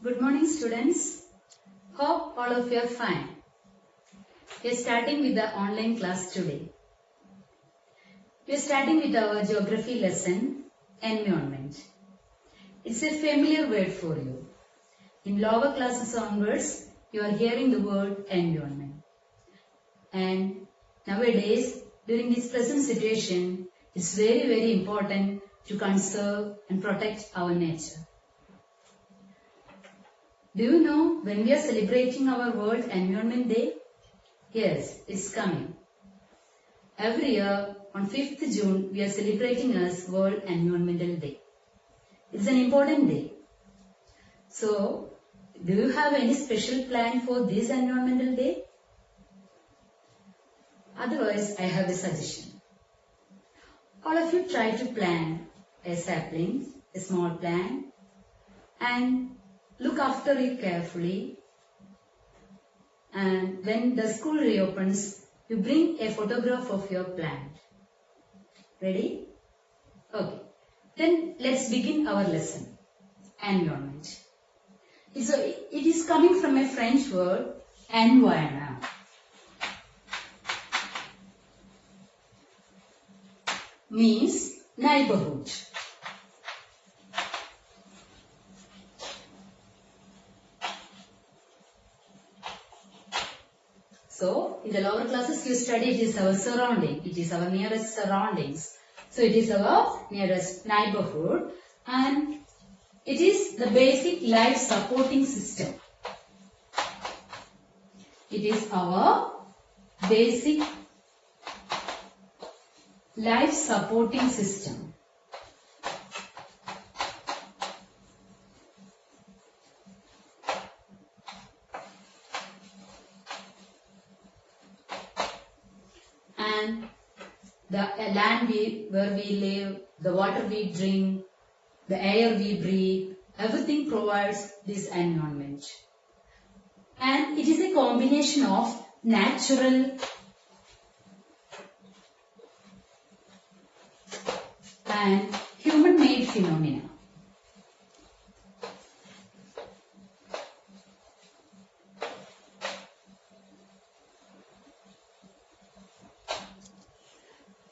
Good morning students. Hope all of you are fine. We are starting with the online class today. We are starting with our geography lesson, environment. It's a familiar word for you. In lower classes onwards, you are hearing the word environment. And nowadays, during this present situation, it's very important to conserve and protect our nature. Do you know when we are celebrating our World Environment Day? Yes, it's coming. Every year on 5th June, we are celebrating as World Environmental Day. It's an important day. So, do you have any special plan for this Environmental Day? Otherwise, I have a suggestion. All of you try to plant a sapling, a small plant, and look after it carefully, and when the school reopens, you bring a photograph of your plant. Ready? Okay. Then let's begin our lesson. Environment. It is coming from a French word, environnement. Means neighborhood. So, in the lower classes you study it is our surrounding, it is our nearest surroundings. So, it is our nearest neighborhood and it is the basic life supporting system. It is our basic life supporting system. And the land where we live, the water we drink, the air we breathe, everything provides this environment. And it is a combination of natural and human-made phenomena.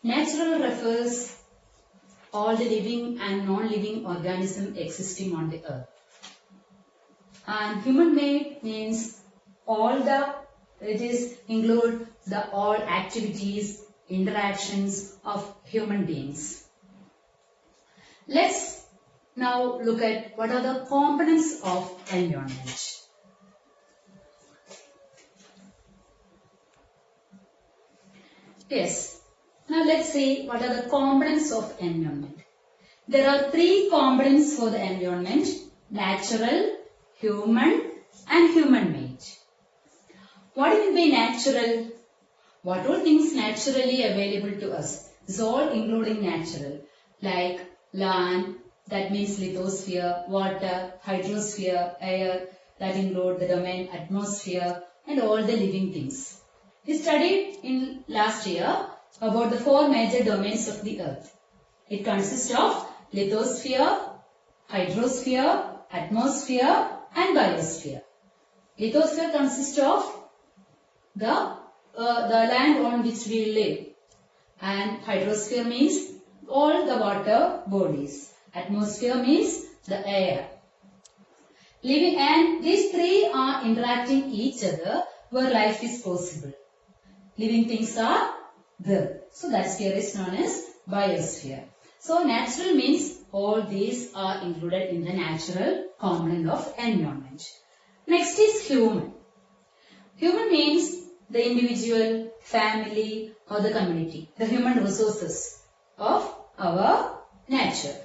Natural refers all the living and non-living organisms existing on the earth. And human-made means include all activities, interactions of human beings. Let's now look at what are the components of environment. Yes. Now let's see what are the components of environment. There are three components for the environment: natural, human and human-made. What do you mean by natural? What all things naturally available to us? It's all including natural, like land, that means lithosphere, water, hydrosphere, air, that include the domain atmosphere and all the living things. We studied in last year about the four major domains of the earth. It consists of lithosphere, hydrosphere, atmosphere and biosphere. Lithosphere consists of the land on which we live, and hydrosphere means all the water bodies. Atmosphere means the air. And these three are interacting each other where life is possible. Living things are there. So that sphere is known as biosphere. So natural means all these are included in the natural component of environment. Next is human. Human means the individual, family or the community, the human resources of our nature.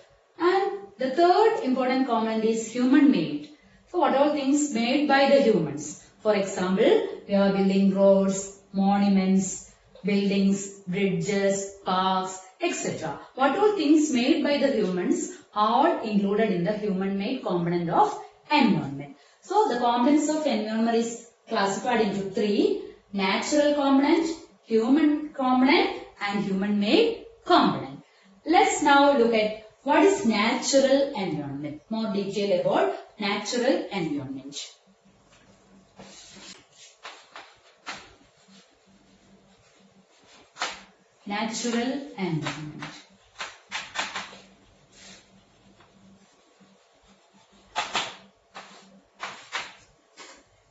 And the third important component is human made. So what all things made by the humans? For example, we are building roads, monuments, buildings, bridges, parks, etc. What all things made by the humans are included in the human-made component of environment. So the components of environment is classified into three: natural component, human component and human-made component. Let's now look at What is natural environment? More detail about natural environment. Natural environment.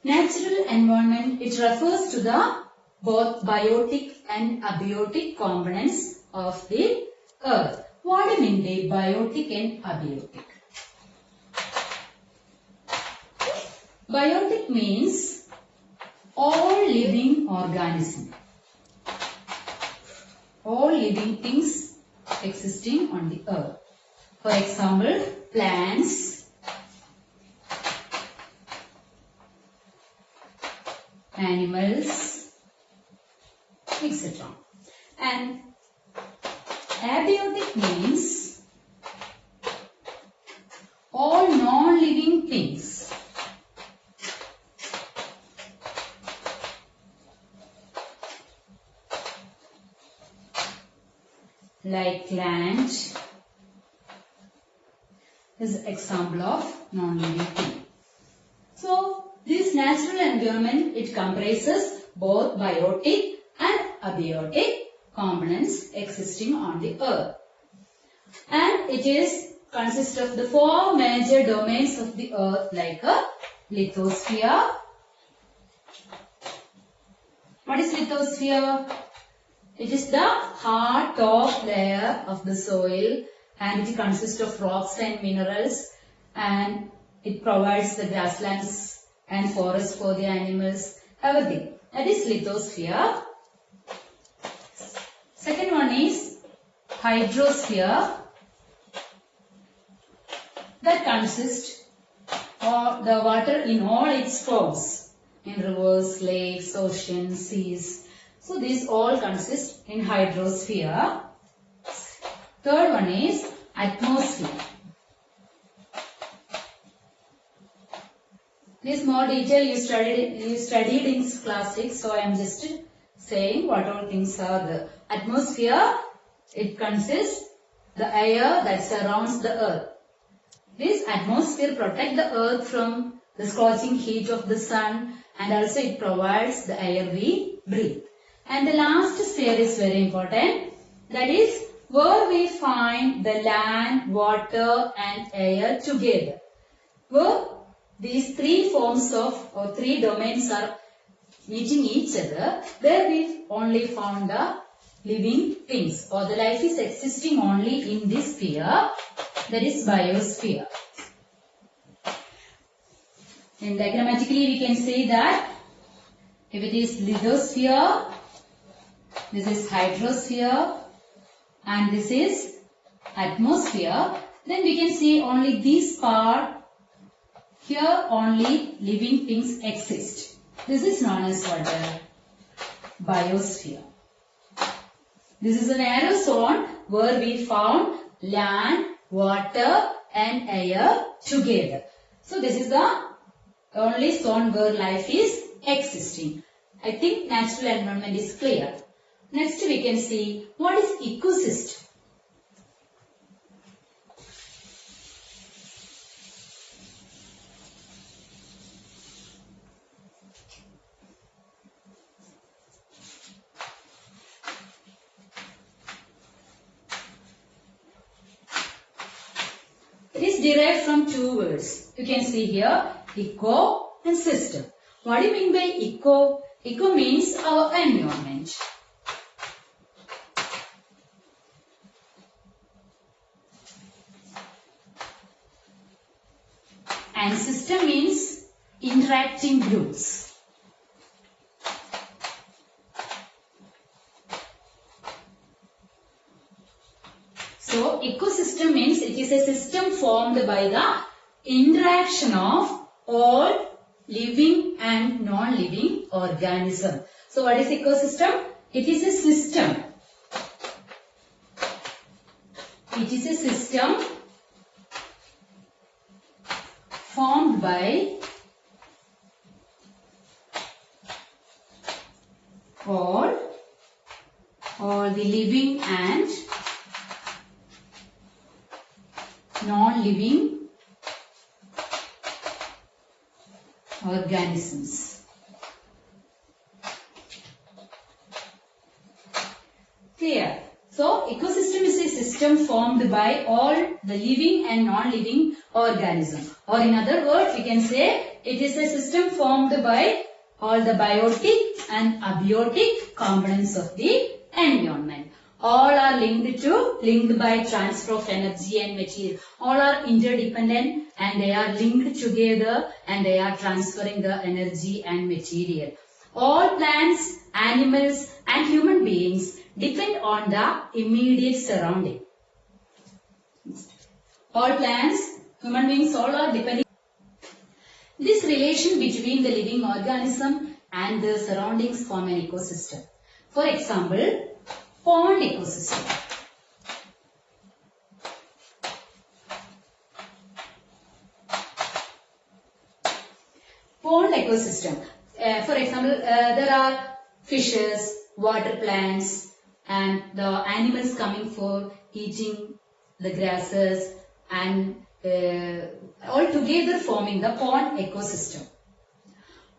Natural environment, it refers to the both biotic and abiotic components of the earth. What do you mean by biotic and abiotic? Biotic means all living organisms, all living things existing on the earth. For example, plants, animals, etc. And abiotic means all non-living things. Like land is an example of non-living thing. So, this natural environment, it comprises both biotic and abiotic components existing on the earth. And it is consists of the four major domains of the earth like a lithosphere. What is lithosphere? It is the hard top layer of the soil and it consists of rocks and minerals, and it provides the grasslands and forests for the animals, everything. That is lithosphere. Second one is hydrosphere. That consists of the water in all its forms, in rivers, lakes, oceans, seas. So these all consist in hydrosphere. Third one is atmosphere. This more detail you studied in class 6, so I am just saying what all things are the atmosphere. It consists the air that surrounds the earth. This atmosphere protects the earth from the scorching heat of the sun, and also it provides the air we breathe. And the last sphere is very important. That is where we find the land, water and air together. Where these three forms of or three domains are meeting each other, there we only found the living things or the life is existing only in this sphere, that is biosphere. And diagrammatically we can say that if it is lithosphere, this is hydrosphere and this is atmosphere, then we can say only this part, here only living things exist. This is known as what? Biosphere. This is a narrow zone where we found land, water and air together. So this is the only zone where life is existing. I think natural environment is clear. Next we can see what is ecosystem. It is derived from two words. You can see here eco and system. What do you mean by eco? Eco means our environment. And system means interacting groups. So ecosystem means it is a system formed by the interaction of all living and non-living organisms. So what is ecosystem? It is a system. It is a system formed by all the living and living organisms. Clear? So, ecosystem is a system formed by all the living and non-living organisms. Or in other words, we can say it is a system formed by all the biotic and abiotic components of the environment. All are linked by transfer of energy and material. All are interdependent and they are linked together and they are transferring the energy and material. All plants, animals and human beings depend on the immediate surrounding. All plants, human beings, all are depending. This relation between the living organism and the surroundings form an ecosystem. For example, pond ecosystem. Pond ecosystem. For example, there are fishes, water plants, and the animals coming for eating the grasses and all together forming the pond ecosystem.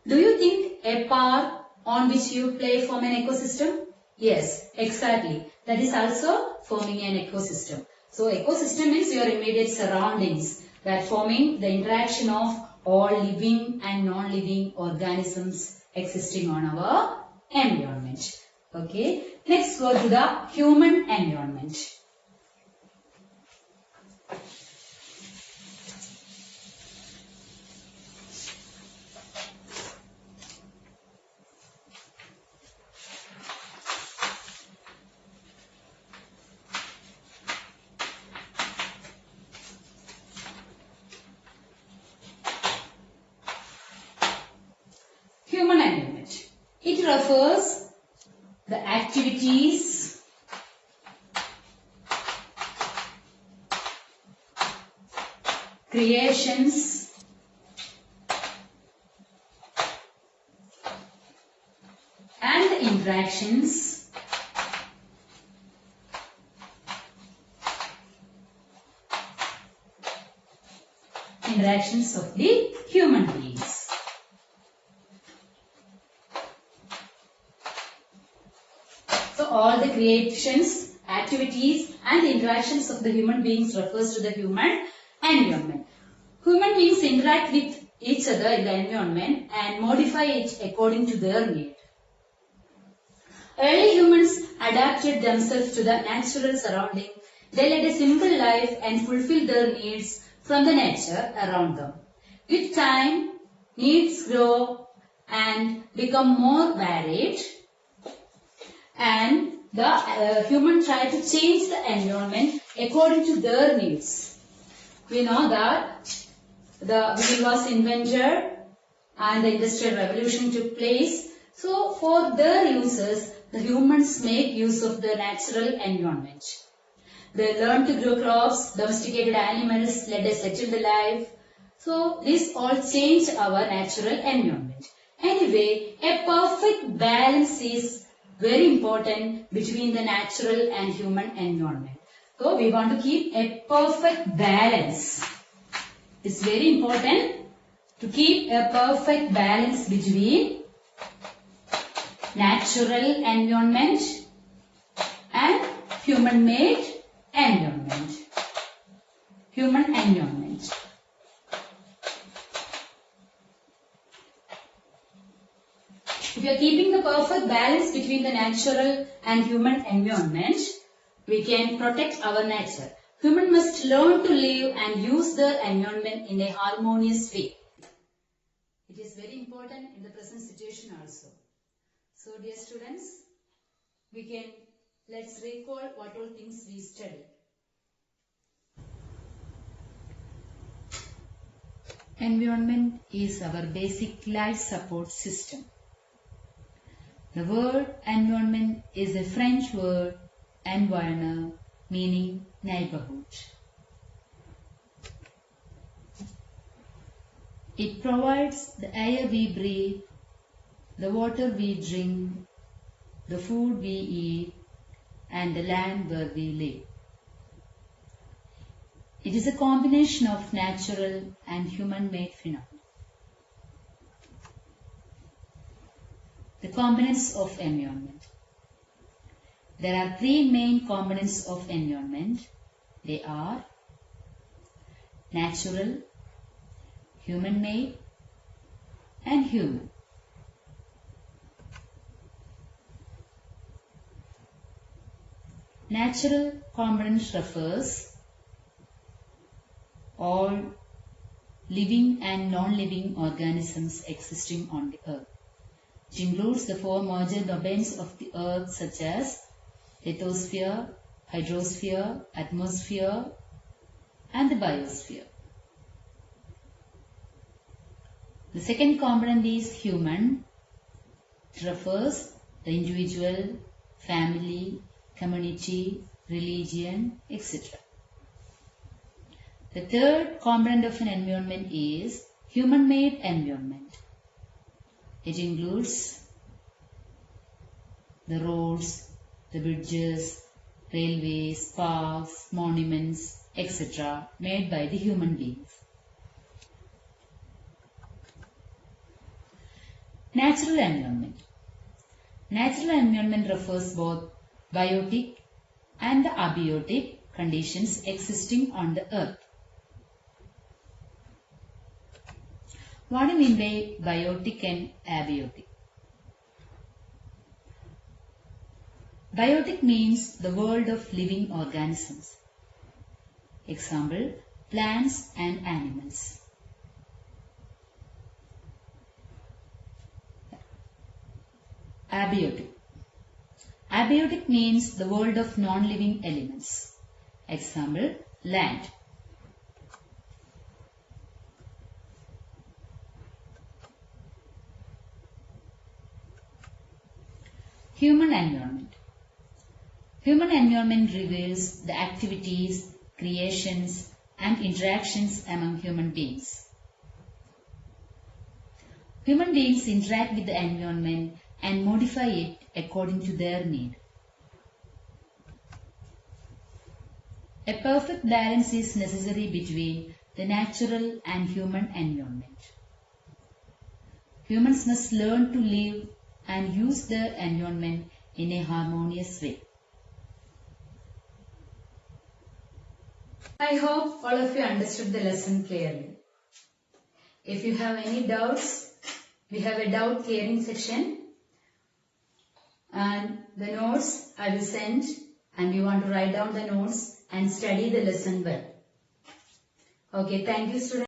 Do you think a park on which you play form an ecosystem? Yes, exactly. That is also forming an ecosystem. So ecosystem means your immediate surroundings, that forming the interaction of all living and non-living organisms existing on our environment. Okay. Next go to the human environment. Human environment. It refers the activities, creations, and the interactions of the human beings. So all the creations, activities and the interactions of the human beings refers to the human environment. Human beings interact with each other in the environment and modify it according to their need. Early humans adapted themselves to the natural surrounding. They led a simple life and fulfilled their needs from the nature around them. With time, needs grow and become more varied, and the human try to change the environment according to their needs. We know that the wheel was invented and the industrial revolution took place. So for their uses, the humans make use of the natural environment. They learned to grow crops, domesticated animals, led a settled life. So this all changed our natural environment. Anyway, a perfect balance is very important between the natural and human environment. So we want to keep a perfect balance. It's very important to keep a perfect balance between natural environment and human-made environment. Human environment. If we are keeping the perfect balance between the natural and human environment, we can protect our nature. Humans must learn to live and use their environment in a harmonious way. It is very important in the present situation also. So dear students, let's recall what all things we studied. Environment is our basic life support system. The word environment is a French word, environner, meaning neighborhood. It provides the air we breathe, the water we drink, the food we eat, and the land where we live. It is a combination of natural and human-made phenomena. The components of environment. There are three main components of environment. They are natural, human-made, and human. Natural component refers all living and non-living organisms existing on the earth. It includes the four major domains of the earth such as lithosphere, hydrosphere, atmosphere, and the biosphere. The second component is human. It refers the individual, family, community, religion, etc. The third component of an environment is human-made environment. It includes the roads, the bridges, railways, parks, monuments, etc. made by the human beings. Natural environment. Natural environment refers both biotic and the abiotic conditions existing on the earth. What do you mean by biotic and abiotic? Biotic means the world of living organisms. Example, plants and animals. Abiotic. Abiotic means the world of non-living elements. Example, land. Human environment. Human environment reveals the activities, creations, and interactions among human beings. Human beings interact with the environment and modify it according to their need. A perfect balance is necessary between the natural and human environment. Humans must learn to live and use their environment in a harmonious way. I hope all of you understood the lesson clearly. If you have any doubts, we have a doubt clearing section and the notes I will send, and you want to write down the notes and study the lesson well. Okay, thank you students.